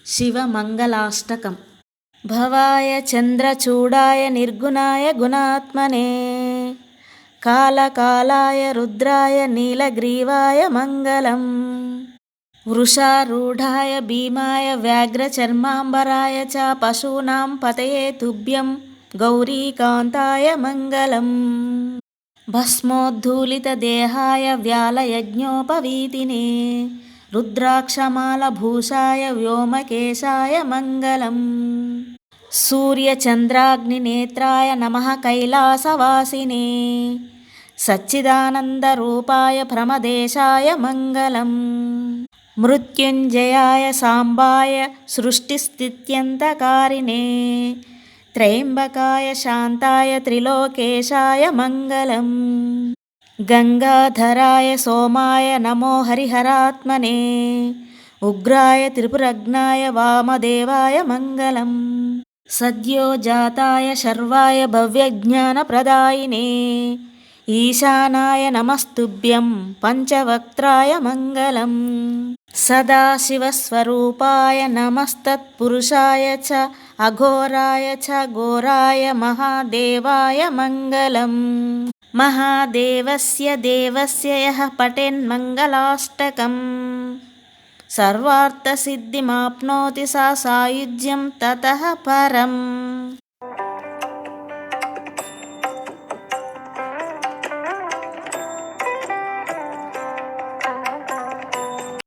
శివమంగళాష్టకం. భవాయ చంద్రచూడాయ నిర్గుణాయ గుణాత్మనే కాలకాలాయ రుద్రాయ నీలగ్రీవాయ మంగళం. వృషారూఢాయ భీమాయ వ్యాఘ్రచర్మాంబరాయ చ పశూనాం పతయే తుభ్యం గౌరీకాంతాయ మంగళం. భస్మోద్ధూళితదేహాయ వ్యాలయజ్ఞోపవీతినే రుద్రాక్షమాలభూషాయ వ్యోమకేశాయ మంగళం. సూర్యచంద్రాగ్నినేత్రాయ నమః కైలాసవాసినే సచ్చిదానందరూపాయ ప్రమదేశాయ మంగళం. మృత్యుంజయాయ సాంబాయ సృష్టిస్థిత్యంతకారిణే త్రయంబకాయ శాంతాయ త్రిలోకేశాయ మంగళం. గంగాధరాయ సోమాయ నమో హరిహరాత్మనే ఉగ్రాయ త్రిపురగ్నాయ వామదేవాయ మంగళం. సద్యోజాతాయ శర్వాయ భవ్యజ్ఞానప్రదాయినే ఈశానాయ నమస్తుభ్యం పంచవక్త్రాయ మంగళం. సదాశివస్వరూపాయ నమస్తత్పురుషాయ చ అఘోరాయ చ ఘోరాయ మహాదేవాయ మంగళం. మహాదేవస్య దేవస్య యః పఠేన్మంగళాష్టకం సర్వార్థసిద్ధిమాప్నోతి స సాయుజ్యం తతః పరం.